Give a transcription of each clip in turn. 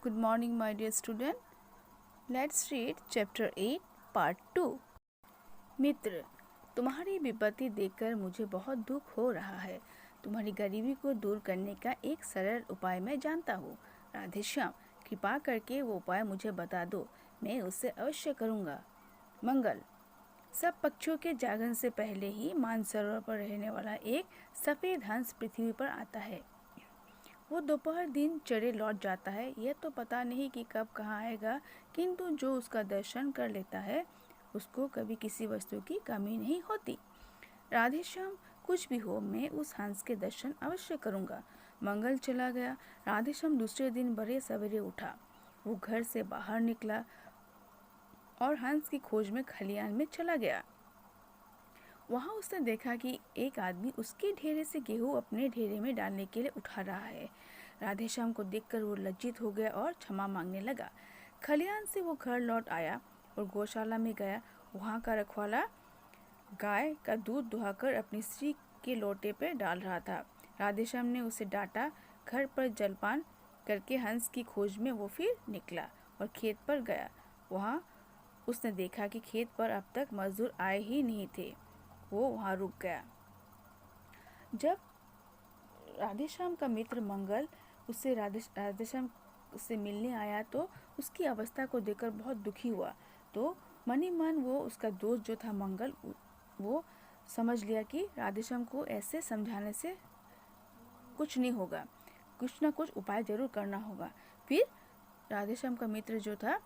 Good morning, my dear student. Let's read chapter 8, part 2. मित्र, तुम्हारी विपत्ति देखकर मुझे बहुत दुख हो रहा है। तुम्हारी गरीबी को दूर करने का एक सरल उपाय मैं जानता हूँ। राधेश्याम, कृपा करके वो उपाय मुझे बता दो, मैं उसे अवश्य करूँगा। मंगल, सब पक्षियों के जागरण से पहले ही मानसरोवर पर रहने वाला एक सफ़ेद हंस पृथ्वी पर आता है। वो दोपहर दिन चढ़े लौट जाता है। यह तो पता नहीं कि कब कहाँ आएगा, किंतु जो उसका दर्शन कर लेता है उसको कभी किसी वस्तु की कमी नहीं होती। राधेश्याम, कुछ भी हो, मैं उस हंस के दर्शन अवश्य करूँगा। मंगल चला गया। राधेश्याम दूसरे दिन बड़े सवेरे उठा। वो घर से बाहर निकला और हंस की खोज में खलियान में चला गया। वहाँ उसने देखा कि एक आदमी उसके ढेरे से गेहूं अपने ढेरे में डालने के लिए उठा रहा है। राधेश्याम को देखकर वो लज्जित हो गया और क्षमा मांगने लगा। खलियान से वो घर लौट आया और गौशाला में गया। वहाँ का रखवाला गाय का दूध दुहाकर अपनी स्त्री के लोटे पर डाल रहा था। राधेश्याम ने उसे डांटा। घर पर जलपान करके हंस की खोज में वो फिर निकला और खेत पर गया। वहाँ उसने देखा कि खेत पर अब तक मजदूर आए ही नहीं थे। वो वहाँ रुक गया। जब राधेश्याम का मित्र मंगल उससे राधेश्याम से मिलने आया तो उसकी अवस्था को देखकर बहुत दुखी हुआ। तो मन ही मन वो उसका दोस्त जो था मंगल, वो समझ लिया कि राधेश्याम को ऐसे समझाने से कुछ नहीं होगा, कुछ ना कुछ उपाय जरूर करना होगा। फिर राधेश्याम का मित्र जो था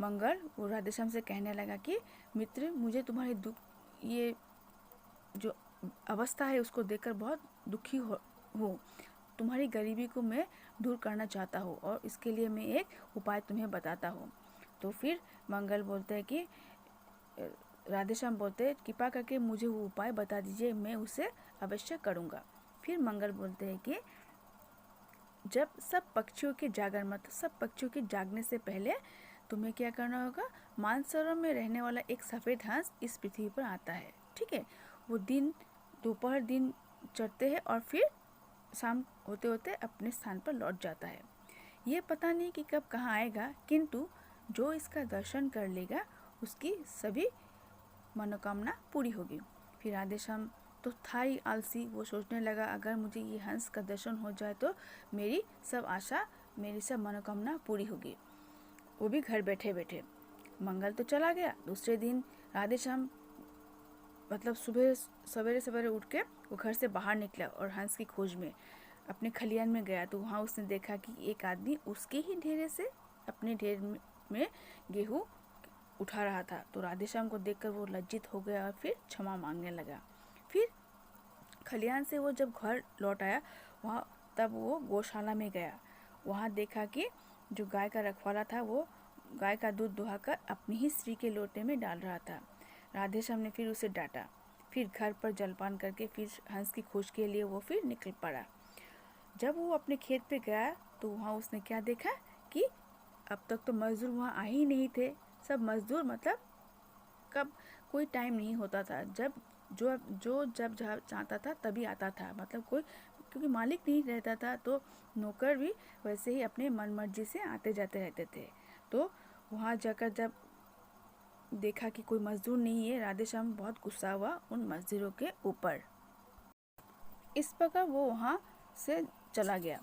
मंगल, वो राधेश्याम से कहने लगा कि मित्र, मुझे तुम्हारी दुख, ये जो अवस्था है उसको देखकर बहुत दुखी हूँ। तुम्हारी गरीबी को मैं दूर करना चाहता हूँ और इसके लिए मैं एक उपाय तुम्हें बताता हूँ। तो फिर मंगल बोलते हैं कि राधेश्याम बोलते हैं, कृपा करके मुझे वो उपाय बता दीजिए, मैं उसे अवश्य करूँगा। फिर मंगल बोलते हैं कि जब सब पक्षियों के जागरण, मतलब सब पक्षियों के जागने से पहले तुम्हें क्या करना होगा, मानसरोवर में रहने वाला एक सफ़ेद हंस इस पृथ्वी पर आता है। ठीक है, वो दोपहर दिन चढ़ते हैं और फिर शाम होते होते अपने स्थान पर लौट जाता है। ये पता नहीं कि कब कहाँ आएगा, किंतु जो इसका दर्शन कर लेगा उसकी सभी मनोकामना पूरी होगी। फिर राधेश्याम तो था ही आलसी। वो सोचने लगा, अगर मुझे ये हंस का दर्शन हो जाए तो मेरी सब आशा, मेरी सब मनोकामना पूरी होगी, वो भी घर बैठे बैठे। मंगल तो चला गया। दूसरे दिन राधेश्याम मतलब सुबह सवेरे सवेरे उठ के वो घर से बाहर निकला और हंस की खोज में अपने खलियान में गया। तो वहाँ उसने देखा कि एक आदमी उसके ही ढेरे से अपने ढेर में गेहूँ उठा रहा था। तो राधेश्याम को देखकर वो लज्जित हो गया और फिर क्षमा मांगने लगा। फिर खलियान से वो जब घर लौट आया, वहाँ तब वो गौशाला में गया। वहाँ देखा कि जो गाय का रखवाला था वो गाय का दूध दुहाकर अपनी ही स्त्री के लोटे में डाल रहा था। राधेश्याम ने फिर उसे डांटा। फिर घर पर जलपान करके फिर हंस की खोज के लिए वो फिर निकल पड़ा। जब वो अपने खेत पे गया तो वहाँ उसने क्या देखा कि अब तक तो मजदूर वहाँ आ ही नहीं थे। सब मजदूर, मतलब कब कोई टाइम नहीं होता था, जब जब चाहता था तभी आता था, मतलब कोई, क्योंकि मालिक नहीं रहता था तो नौकर भी वैसे ही अपने मन मर्जी से आते जाते रहते थे। तो वहाँ जाकर जब देखा कि कोई मजदूर नहीं है, राधेश्याम बहुत गुस्सा हुआ उन मजदूरों के ऊपर। इस प्रकार वो वहाँ से चला गया।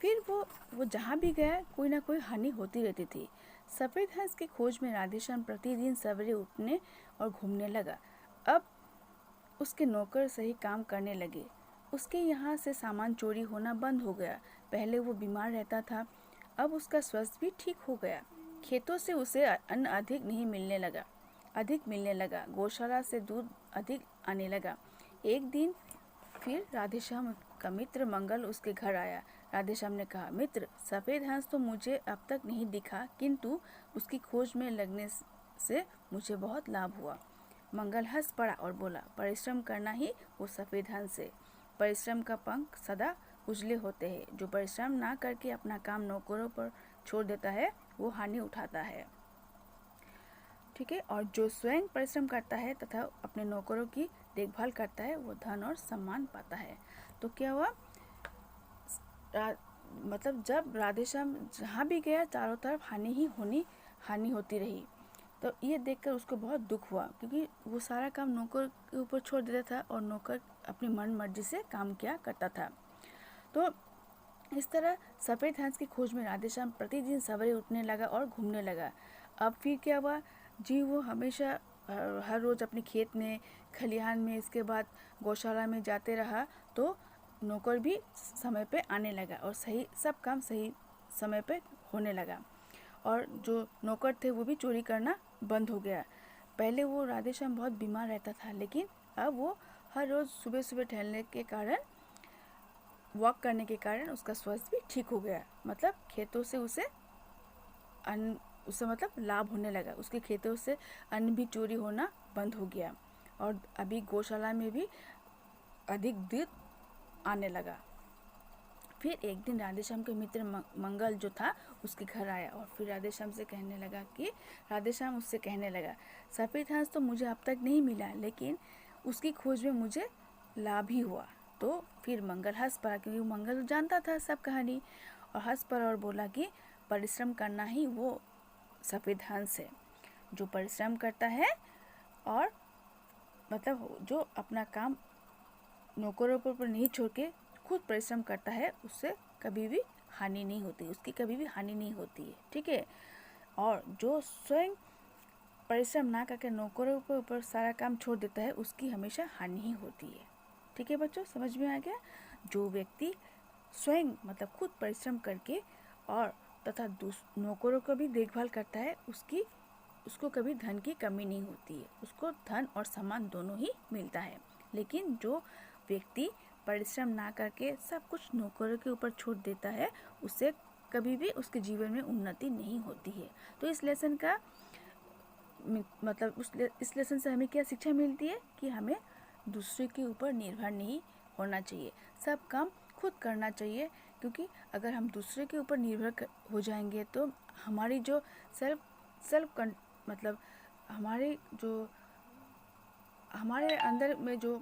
फिर वो जहाँ भी गया कोई ना कोई हानि होती रहती थी। सफ़ेद हंस की खोज में राधेश्याम प्रतिदिन सवेरे उठने और घूमने लगा। अब उसके नौकर सही काम करने लगे। उसके यहाँ से सामान चोरी होना बंद हो गया। पहले वो बीमार रहता था, अब उसका स्वास्थ्य भी ठीक हो गया। खेतों से उसे अन्न अधिक मिलने लगा। गौशाला से दूध अधिक आने लगा। एक दिन फिर राधेश्याम का मित्र मंगल उसके घर आया। राधेश्याम ने कहा, मित्र, सफ़ेद हंस तो मुझे अब तक नहीं दिखा, किंतु उसकी खोज में लगने से मुझे बहुत लाभ हुआ। मंगल हंस पड़ा और बोला, परिश्रम करना ही वो सफ़ेद हंस है। परिश्रम का पंख सदा उजले होते हैं। जो परिश्रम ना करके अपना काम नौकरों पर छोड़ देता है वो हानि उठाता है। ठीक है, और जो स्वयं परिश्रम करता है तथा अपने नौकरों की देखभाल करता है वो धन और सम्मान पाता है। तो क्या हुआ, मतलब जब राधेश्याम जहाँ भी गया चारों तरफ हानि होती रही। तो ये देखकर उसको बहुत दुख हुआ, क्योंकि वो सारा काम नौकर के ऊपर छोड़ देता था और नौकर अपनी मन मर्जी से काम किया करता था। तो इस तरह सफ़ेद हंस की खोज में राधेश्याम प्रतिदिन सवेरे उठने लगा और घूमने लगा। अब फिर क्या हुआ जी, वो हमेशा हर रोज़ अपने खेत में, खलिहान में, इसके बाद गौशाला में जाते रहा। तो नौकर भी समय पे आने लगा और सब काम सही समय पे होने लगा। और जो नौकर थे वो भी चोरी करना बंद हो गया। पहले वो राधेश्याम बहुत बीमार रहता था, लेकिन अब वो हर रोज़ सुबह सुबह टहलने के कारण, वॉक करने के कारण उसका स्वास्थ्य भी ठीक हो गया। मतलब खेतों से उससे मतलब लाभ होने लगा। उसके खेतों से अन्न भी चोरी होना बंद हो गया और अभी गौशाला में भी अधिक दूध आने लगा। फिर एक दिन राधेश्याम के मित्र मंगल जो था उसके घर आया और फिर राधेश्याम उससे कहने लगा, सफ़ेद हंस तो मुझे अब तक नहीं मिला, लेकिन उसकी खोज में मुझे लाभ ही हुआ। तो फिर मंगल हंस पड़ा, क्योंकि मंगल जानता था सब कहानी, और हंस पड़ा और बोला कि परिश्रम करना ही वो सफ़ेद हंस है, जो परिश्रम करता है और मतलब जो अपना काम नौकरों पर नहीं छोड़ के खुद परिश्रम करता है, उससे कभी भी हानि नहीं होती, उसकी कभी भी हानि नहीं होती है। ठीक है। और जो स्वयं परिश्रम ना करके नौकरों के ऊपर सारा काम छोड़ देता है, उसकी हमेशा हानि ही होती है। ठीक है बच्चों, समझ में आ गया? जो व्यक्ति स्वयं मतलब खुद परिश्रम करके और तथा नौकरों को भी देखभाल करता है, उसको कभी धन की कमी नहीं होती है, उसको धन और सम्मान दोनों ही मिलता है। लेकिन जो व्यक्ति परिश्रम ना करके सब कुछ नौकरों के ऊपर छोड़ देता है, उससे कभी भी उसके जीवन में उन्नति नहीं होती है। तो इस लेसन का मतलब इस लेसन से हमें क्या शिक्षा मिलती है कि हमें दूसरे के ऊपर निर्भर नहीं होना चाहिए, सब काम खुद करना चाहिए। क्योंकि अगर हम दूसरे के ऊपर निर्भर हो जाएंगे तो हमारी जो सेल्फ मतलब हमारे अंदर में जो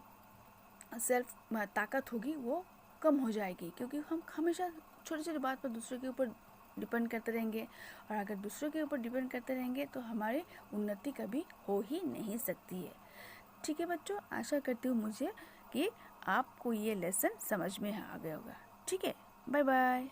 सेल्फ ताकत होगी वो कम हो जाएगी, क्योंकि हम हमेशा छोटी छोटी बात पर दूसरे के ऊपर डिपेंड करते रहेंगे। और अगर दूसरों के ऊपर डिपेंड करते रहेंगे तो हमारी उन्नति कभी हो ही नहीं सकती है। ठीक है बच्चों, आशा करती हूँ मुझे कि आपको ये लेसन समझ में आ गया होगा। ठीक है, बाय बाय।